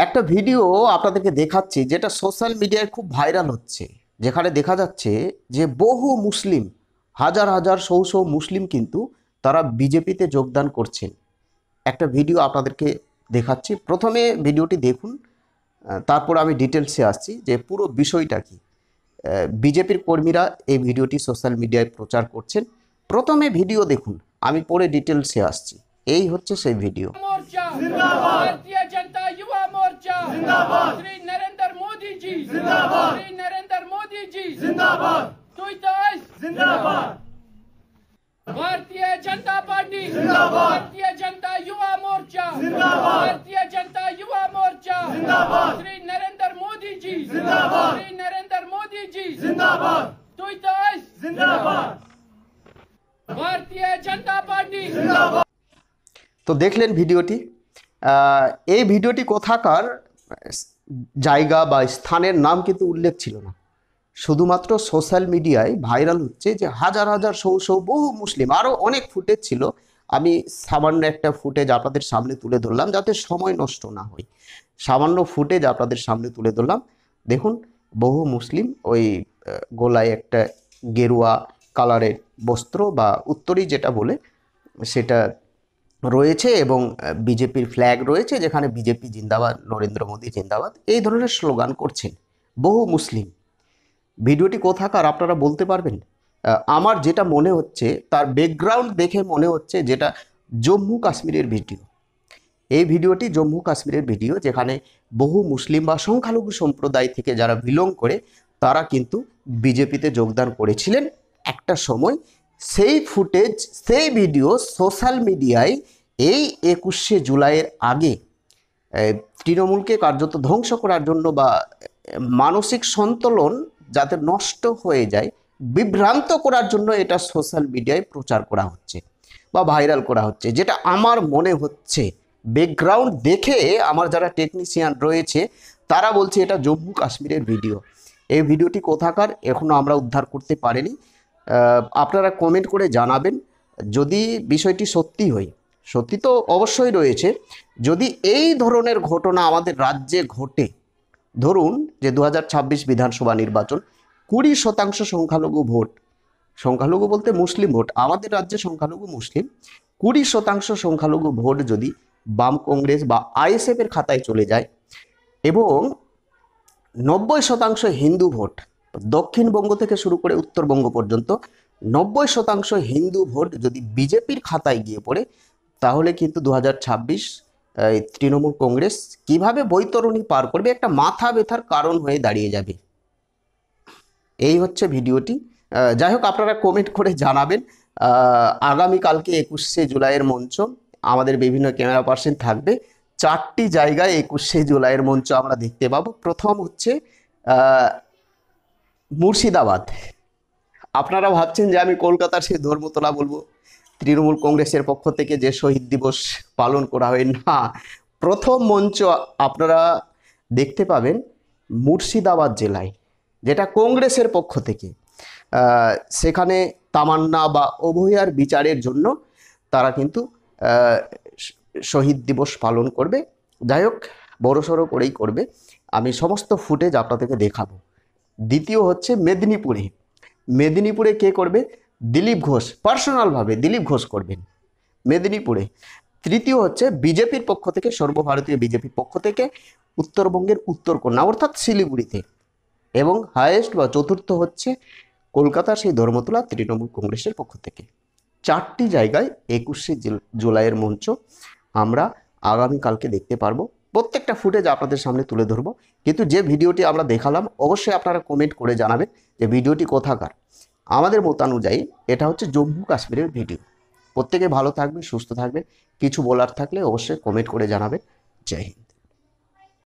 একটা ভিডিও আপনাদেরকে দেখাচ্ছি যেটা সোশ্যাল মিডিয়ায় খুব ভাইরাল হচ্ছে, যেখানে দেখা যাচ্ছে যে বহু মুসলিম, হাজার হাজার শৌ মুসলিম কিন্তু তারা বিজেপিতে যোগদান করছেন। একটা ভিডিও আপনাদেরকে দেখাচ্ছি, প্রথমে ভিডিওটি দেখুন, তারপর আমি ডিটেলসে আসছি যে পুরো বিষয়টা কি। বিজেপির কর্মীরা এই ভিডিওটি সোশ্যাল মিডিয়ায় প্রচার করছেন। প্রথমে ভিডিও দেখুন, আমি পরে ডিটেলসে আসছি। এই হচ্ছে সেই ভিডিও। भारतीय जनता युवा मोर्चा जिंदाबाद। श्री नरेंद्र मोदी जी जिंदाबाद। श्री नरेंद्र मोदी जी जिंदाबाद। जिंदाबाद। भारतीय जनता पार्टी जिंदाबाद। भारतीय जनता युवा मोर्चा जिंदाबाद। भारतीय जनता युवा मोर्चा जिंदाबाद। श्री नरेंद्र मोदी जी जिंदाबाद। श्री नरेंद्र मोदी जी जिंदाबाद। जिंदाबाद। भारतीय जनता पार्टी जिंदाबाद। তো দেখলেন ভিডিওটি। এই ভিডিওটি কোথাকার জায়গা বা স্থানের নাম কিন্তু উল্লেখ ছিল না, শুধুমাত্র সোশ্যাল মিডিয়ায় ভাইরাল হচ্ছে যে হাজার হাজার শৌ বহু মুসলিম, আরও অনেক ফুটেজ ছিল। আমি সামান্য একটা ফুটেজ আপনাদের সামনে তুলে ধরলাম যাতে সময় নষ্ট না হয়। সামান্য ফুটেজ আপনাদের সামনে তুলে ধরলাম। দেখুন, বহু মুসলিম ওই গলায় একটা গেরুয়া কালারের বস্ত্র বা উত্তরী যেটা বলে সেটা রয়েছে এবং বিজেপির ফ্ল্যাগ রয়েছে, যেখানে বিজেপি জিন্দাবাদ, নরেন্দ্র মোদী জিন্দাবাদ এই ধরনের স্লোগান করছেন বহু মুসলিম। ভিডিওটি কোথাকার আপনারা বলতে পারবেন? আমার যেটা মনে হচ্ছে, তার ব্যাকগ্রাউন্ড দেখে মনে হচ্ছে যেটা জম্মু কাশ্মীরের ভিডিও। এই ভিডিওটি জম্মু কাশ্মীরের ভিডিও, যেখানে বহু মুসলিম বা সংখ্যালঘু সম্প্রদায় থেকে যারা বিলং করে তারা কিন্তু বিজেপিতে যোগদান করেছিলেন একটা সময়। সেই ফুটেজ, সেই ভিডিও সোশ্যাল মিডিয়ায় এই 21শে জুলাইয়ের আগে তৃণমূলকে কার্যত ধ্বংস করার জন্য বা মানসিক সন্তুলন যাতে নষ্ট হয়ে যায়, বিভ্রান্ত করার জন্য এটা সোশ্যাল মিডিয়ায় প্রচার করা হচ্ছে বা ভাইরাল করা হচ্ছে, যেটা আমার মনে হচ্ছে। ব্যাকগ্রাউন্ড দেখে আমার যারা টেকনিশিয়ান রয়েছে তারা বলছে এটা জম্মু কাশ্মীরের ভিডিও। এই ভিডিওটি কোথাকার এখনও আমরা উদ্ধার করতে পারিনি। আপনারা কমেন্ট করে জানাবেন যদি বিষয়টি সত্যি হয়। সত্যি তো অবশ্যই রয়েছে। যদি এই ধরনের ঘটনা আমাদের রাজ্যে ঘটে, ধরুন যে 2026 বিধানসভা নির্বাচন, 20% সংখ্যালঘু ভোট, সংখ্যালঘু বলতে মুসলিম ভোট, আমাদের রাজ্যে সংখ্যালঘু মুসলিম, 20% সংখ্যালঘু ভোট যদি বাম কংগ্রেস বা আইএসএফের খাতায় চলে যায় এবং 90% হিন্দু ভোট, দক্ষিণবঙ্গ থেকে শুরু করে উত্তরবঙ্গ পর্যন্ত 90% হিন্দু ভোট যদি বিজেপির খাতায় গিয়ে পড়ে, তাহলে কিন্তু 2026 তৃণমূল কংগ্রেস কিভাবে বৈতরণী পার করবে একটা মাথা ব্যথার কারণ হয়ে দাঁড়িয়ে যাবে। এই হচ্ছে ভিডিওটি। যাই হোক, আপনারা কমেন্ট করে জানাবেন। আগামীকালকে 21শে জুলাইয়ের মঞ্চ, আমাদের বিভিন্ন ক্যামেরা পার্সন থাকবে। 4টি জায়গায় 21শে জুলাইয়ের মঞ্চ আমরা দেখতে পাবো। প্রথম হচ্ছে মুর্শিদাবাদ। আপনারা ভাবছেন যে আমি কলকাতার সেই ধর্মতলা বলবো, তৃণমূল কংগ্রেসের পক্ষ থেকে যে শহীদ দিবস পালন করা হয়, না, প্রথম মঞ্চ আপনারা দেখতে পাবেন মুর্শিদাবাদ জেলায়, যেটা কংগ্রেসের পক্ষ থেকে। সেখানে তামান্না বা অভয়ার বিচারের জন্য তারা কিন্তু শহীদ দিবস পালন করবে। যাই হোক, বড়সড় করেই করবে। আমি সমস্ত ফুটেজ আপনাদেরকে দেখাবো। দ্বিতীয় হচ্ছে মেদিনীপুরে কে করবে? দিলীপ ঘোষ, পার্সোনালভাবে দিলীপ ঘোষ করবেন মেদিনীপুরে। তৃতীয় হচ্ছে বিজেপির পক্ষ থেকে, সর্বভারতীয় বিজেপির পক্ষ থেকে উত্তরবঙ্গের উত্তরকন্যা অর্থাৎ শিলিগুড়িতে। এবং হায়েস্ট বা চতুর্থ হচ্ছে কলকাতার সেই ধর্মতলা, তৃণমূল কংগ্রেসের পক্ষ থেকে। 4টি জায়গায় 21শে জুলাইয়ের মঞ্চ আমরা আগামীকালকে দেখতে পারবো। প্রত্যেকটা ফুটেজ আপনাদের সামনে তুলে ধরবো। কিন্তু যে ভিডিওটি আমরা দেখালাম, অবশ্যই আপনারা কমেন্ট করে জানাবেন যে ভিডিওটি কোথাকার। আমাদের মতানুযায়ী এটা হচ্ছে জম্মু কাশ্মীরের ভিডিও। প্রত্যেকে ভালো থাকবেন, সুস্থ থাকবেন। কিছু বলার থাকলে অবশ্যই কমেন্ট করে জানাবেন। জয় হিন্দ।